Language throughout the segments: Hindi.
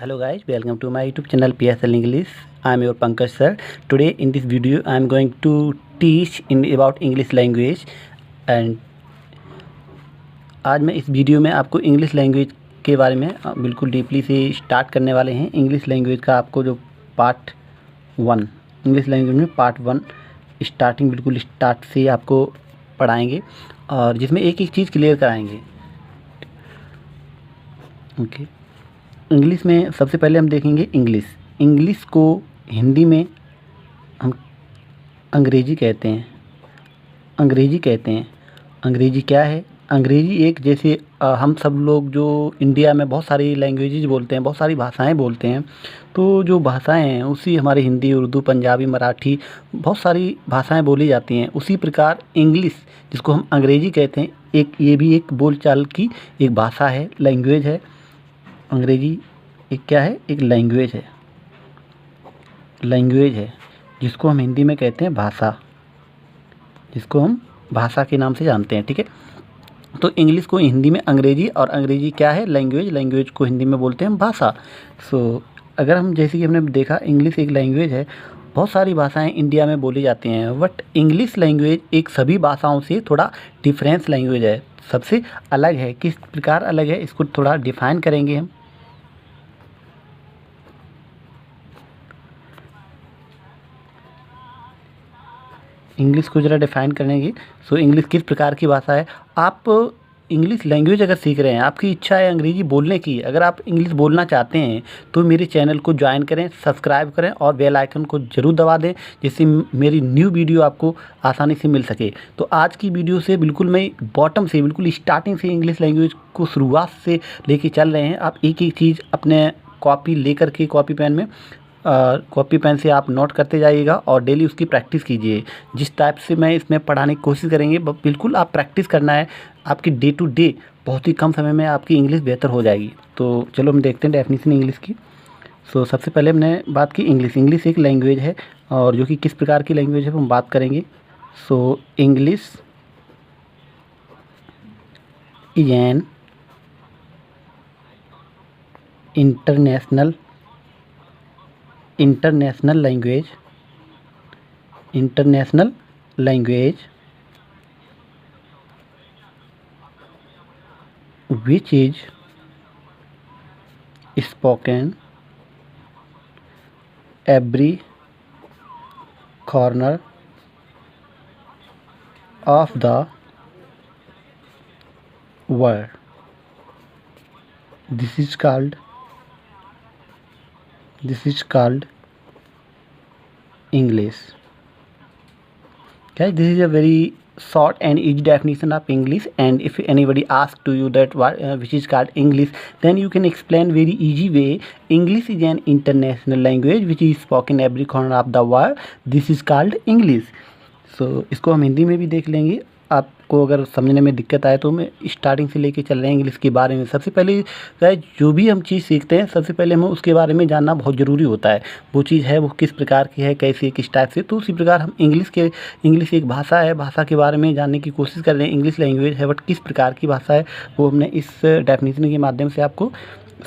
Hello guys, welcome to my YouTube channel PSL English. I am your Pankaj sir. Today in this video I am going to teach about English language and आज मैं इस वीडियो में आपको इंग्लिश लैंग्वेज के बारे में बिल्कुल डीपली से स्टार्ट करने वाले हैं। इंग्लिश लैंग्वेज का आपको जो पार्ट 1 इंग्लिश लैंग्वेज में पार्ट 1 स्टार्टिंग बिल्कुल स्टार्ट से आपको पढ़ाएंगे और जिसमें एक एक चीज़ क्लियर कराएंगे। ओके, इंग्लिश में सबसे पहले हम देखेंगे इंग्लिश को हिंदी में हम अंग्रेजी कहते हैं। अंग्रेजी क्या है? अंग्रेजी एक जैसे हम सब लोग जो इंडिया में बहुत सारी लैंग्वेजेज बोलते हैं, बहुत सारी भाषाएं बोलते हैं, तो जो भाषाएं हैं उसी हमारे हिंदी, उर्दू, पंजाबी, मराठी बहुत सारी भाषाएं बोली जाती हैं। उसी प्रकार इंग्लिश जिसको हम अंग्रेजी कहते हैं, ये भी एक बोलचाल की एक भाषा है, लैंग्वेज है। अंग्रेजी एक क्या है? एक लैंग्वेज है जिसको हम हिंदी में कहते हैं भाषा, जिसको हम भाषा के नाम से जानते हैं। ठीक है, तो इंग्लिश को हिंदी में अंग्रेजी और अंग्रेजी क्या है? लैंग्वेज को हिंदी में बोलते हैं भाषा। अगर हम जैसे कि हमने देखा इंग्लिश एक लैंग्वेज है, बहुत सारी भाषाएं इंडिया में बोली जाती हैं, बट इंग्लिश लैंग्वेज एक सभी भाषाओं से थोड़ा डिफरेंस लैंग्वेज है, सबसे अलग है। किस प्रकार अलग है इसको थोड़ा डिफाइन करेंगे हम। इंग्लिश को ज़रा डिफ़ाइन करेंगे। इंग्लिश किस प्रकार की भाषा है? आप इंग्लिश लैंग्वेज अगर सीख रहे हैं, आपकी इच्छा है अंग्रेजी बोलने की, अगर आप इंग्लिश बोलना चाहते हैं तो मेरे चैनल को ज्वाइन करें, सब्सक्राइब करें और बेल आइकन को ज़रूर दबा दें, जिससे मेरी न्यू वीडियो आपको आसानी से मिल सके। तो आज की वीडियो से बिल्कुल मैं बॉटम से, बिल्कुल स्टार्टिंग से इंग्लिश लैंग्वेज को शुरुआत से लेके चल रहे हैं। आप एक एक चीज़ अपने कॉपी लेकर के कॉपी पेन से आप नोट करते जाइएगा और डेली उसकी प्रैक्टिस कीजिए। जिस टाइप से मैं इसमें पढ़ाने की कोशिश करेंगे, बिल्कुल आप प्रैक्टिस करना है। आपकी डे टू डे बहुत ही कम समय में आपकी इंग्लिश बेहतर हो जाएगी। तो चलो हम देखते हैं डेफिनेशन इंग्लिश की। सबसे पहले हमने बात की इंग्लिश एक लैंग्वेज है और जो कि किस प्रकार की लैंग्वेज है हम बात करेंगे। English is an international language which is spoken every corner of the world. This is called English. Okay, this is a very short and easy definition of English, and if anybody asks to you that which is called English, then you can explain very easy way. English is an international language which is spoken every corner of the world. This is called English. इसको हम हिंदी में भी देख लेंगे। आपको अगर समझने में दिक्कत आए तो मैं स्टार्टिंग से लेके चल रहे हैं इंग्लिश के बारे में। सबसे पहले जो भी हम चीज़ सीखते हैं, सबसे पहले हमें उसके बारे में जानना बहुत ज़रूरी होता है। वो चीज़ है वो किस प्रकार की है, कैसी, किस टाइप से। तो उसी प्रकार हम इंग्लिश एक भाषा है, भाषा के बारे में जानने की कोशिश कर रहे हैं। इंग्लिश लैंग्वेज है, बट किस प्रकार की भाषा है वो हमने इस डेफिनेशन के माध्यम से आपको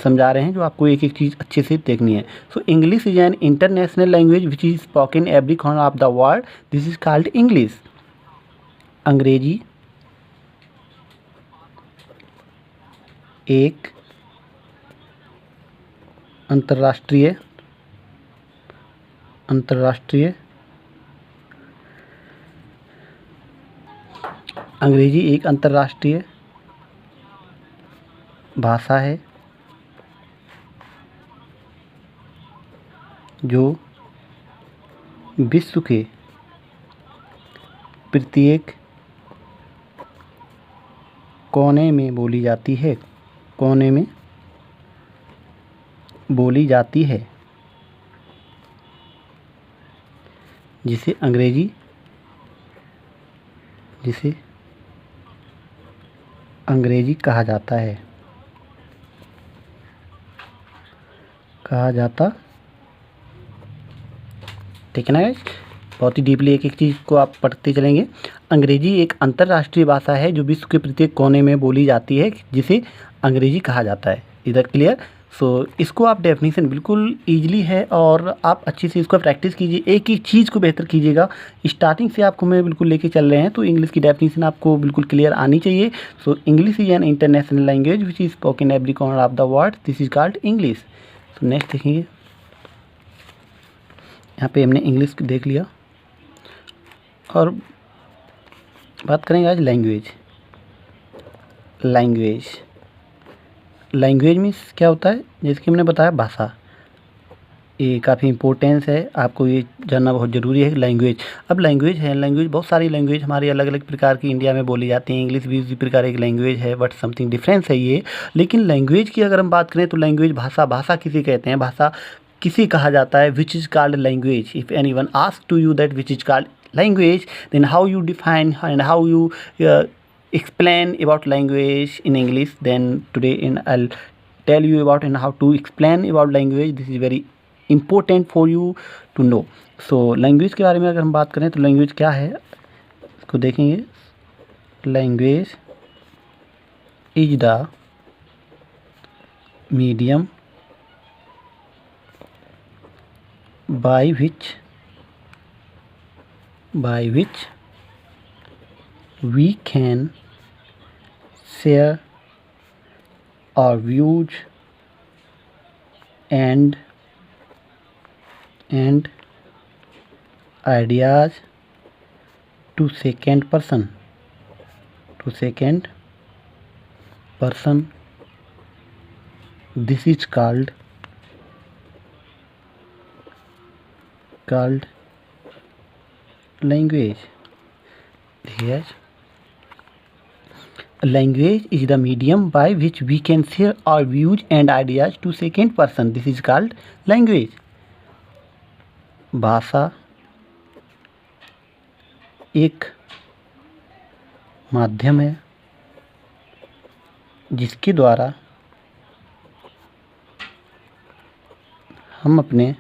समझा रहे हैं, जो आपको एक एक चीज़ अच्छे से देखनी है। English is an international language which is spoken every corner of the world. This is called English. अंग्रेजी एक अंतर्राष्ट्रीय भाषा है जो विश्व के प्रत्येक कोने में बोली जाती है, जिसे अंग्रेजी कहा जाता। ठीक है ना गाइस? बहुत ही डीपली एक एक चीज़ को आप पढ़ते चलेंगे। अंग्रेजी एक अंतर्राष्ट्रीय भाषा है जो विश्व के प्रत्येक कोने में बोली जाती है, जिसे अंग्रेजी कहा जाता है। इधर क्लियर? इसको आप डेफिनेशन बिल्कुल ईज़िली है और आप अच्छे से इसको प्रैक्टिस कीजिए, एक एक चीज़ को बेहतर कीजिएगा। स्टार्टिंग से आपको मैं बिल्कुल लेके चल रहे हैं, तो इंग्लिश की डेफिनेशन आपको बिल्कुल क्लियर आनी चाहिए। English is an international language which is spoken every corner of the world, this is called English. Next देखेंगे, यहाँ पे हमने इंग्लिश देख लिया और बात करेंगे आज लैंग्वेज मीन्स क्या होता है, जैसे कि हमने बताया भाषा, ये काफ़ी इम्पोर्टेंस है, आपको ये जानना बहुत ज़रूरी है। अब लैंग्वेज बहुत सारी लैंग्वेज हमारी अलग अलग प्रकार की इंडिया में बोली जाती हैं। इंग्लिश भी इसी प्रकार एक लैंग्वेज है, बट समथिंग डिफरेंस है ये। लेकिन लैंग्वेज की अगर हम बात करें तो लैंग्वेज भाषा किसे कहते हैं, भाषा किसे कहा जाता है, which is called language. If anyone ask to you that which is called language, then how you define and how you explain about language in English, then today I'll tell you about and how to explain about language. This is very important for you to know. Language के बारे में अगर हम बात करें तो लैंग्वेज क्या है इसको देखेंगे। Language is the medium by which we can share our views and ideas to second person. This is called language. Yes. Language is the medium by which we can share our views and ideas to second person. This is called language. भाषा एक माध्यम है जिसके द्वारा हम अपने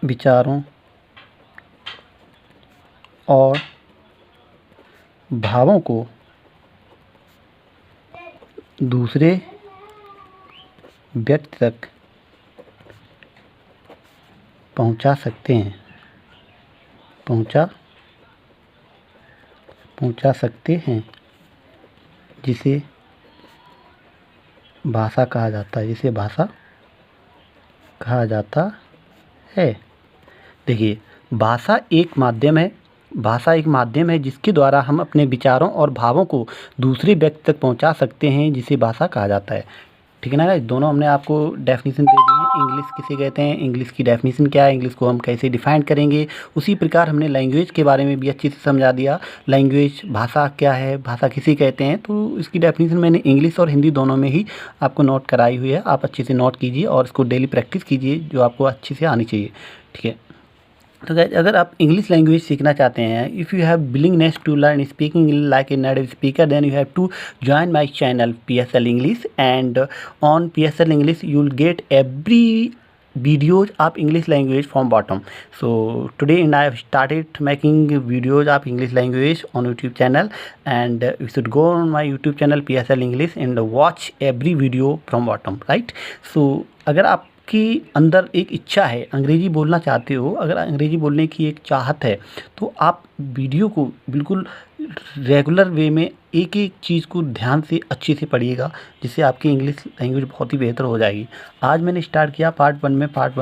विचारों और भावों को दूसरे व्यक्ति तक पहुंचा सकते हैं, जिसे भाषा कहा जाता है। देखिए, भाषा एक माध्यम है जिसके द्वारा हम अपने विचारों और भावों को दूसरे व्यक्ति तक पहुंचा सकते हैं, जिसे भाषा कहा जाता है। ठीक है ना गाइस, दोनों हमने आपको डेफिनेशन दे दी है। इंग्लिश किसे कहते हैं, इंग्लिश की डेफिनेशन क्या है, इंग्लिश को हम कैसे डिफाइन करेंगे, उसी प्रकार हमने लैंग्वेज के बारे में भी अच्छे से समझा दिया। लैंग्वेज भाषा क्या है, भाषा किसे कहते हैं, तो इसकी डेफिनेशन मैंने इंग्लिश और हिंदी दोनों में ही आपको नोट कराई हुई है। आप अच्छे से नोट कीजिए और इसको डेली प्रैक्टिस कीजिए, जो आपको अच्छे से आनी चाहिए। ठीक है, तो गाइस, अगर आप इंग्लिश लैंग्वेज सीखना चाहते हैं, if you have willingness to learn speaking like a native speaker, then you have to join my channel PSL English, and on PSL English you will get every videos of English language from bottom. So today I have started making videos of English language on YouTube channel, and you should go on my YouTube channel PSL English and watch every video from bottom, right? So अगर आप कि अंदर एक इच्छा है, अंग्रेज़ी बोलना चाहते हो, अगर अंग्रेज़ी बोलने की एक चाहत है, तो आप वीडियो को बिल्कुल रेगुलर वे में एक एक चीज़ को ध्यान से अच्छे से पढ़िएगा, जिससे आपकी इंग्लिश लैंग्वेज बहुत ही बेहतर हो जाएगी। आज मैंने स्टार्ट किया पार्ट वन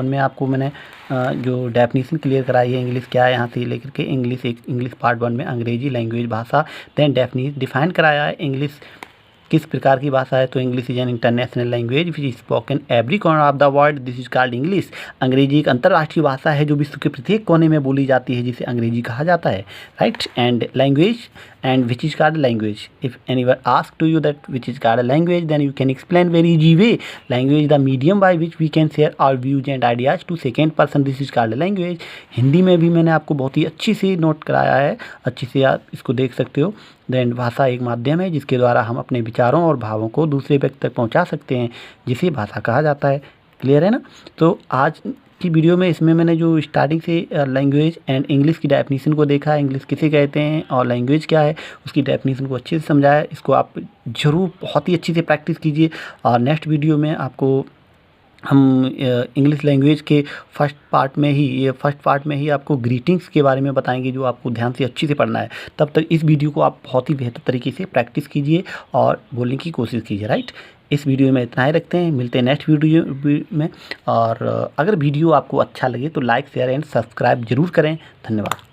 में आपको मैंने जो डेफिनेशन क्लियर कराई है, इंग्लिश क्या है यहाँ से लेकर के इंग्लिश पार्ट 1 में अंग्रेज़ी लैंग्वेज भाषा, देन डिफाइन कराया है इंग्लिश किस प्रकार की भाषा है। तो English is an international language which is spoken every corner of the world, this is called English. अंग्रेजी एक अंतर्राष्ट्रीय भाषा है जो विश्व के प्रत्येक कोने में बोली जाती है, जिसे अंग्रेजी कहा जाता है, right. And language and which is called language. If anyone asks to you that which is called a language, then you can explain very easy way. Language is the medium by which we can share our views and ideas to second person. This is called a language. Hindi में भी मैंने आपको बहुत ही अच्छे से नोट कराया है, अच्छे से आप इसको देख सकते हो। देन भाषा एक माध्यम है जिसके द्वारा हम अपने विचारों और भावों को दूसरे व्यक्ति तक पहुंचा सकते हैं, जिसे भाषा कहा जाता है। क्लियर है ना। तो आज की वीडियो में इसमें मैंने जो स्टार्टिंग से लैंग्वेज एंड इंग्लिश की डेफिनेशन को देखा, इंग्लिश किसे कहते हैं और लैंग्वेज क्या है, उसकी डेफिनेशन को अच्छे से समझाया। इसको आप ज़रूर बहुत ही अच्छी से प्रैक्टिस कीजिए और नेक्स्ट वीडियो में आपको हम इंग्लिश लैंग्वेज के फर्स्ट पार्ट में ही आपको ग्रीटिंग्स के बारे में बताएंगे, जो आपको ध्यान से अच्छे से पढ़ना है। तब तक इस वीडियो को आप बहुत ही बेहतर तरीके से प्रैक्टिस कीजिए और बोलने की कोशिश कीजिए, राइट। इस वीडियो में इतना ही रखते हैं, मिलते हैं नेक्स्ट वीडियो में। और अगर वीडियो आपको अच्छा लगे तो लाइक शेयर एंड सब्सक्राइब ज़रूर करें। धन्यवाद।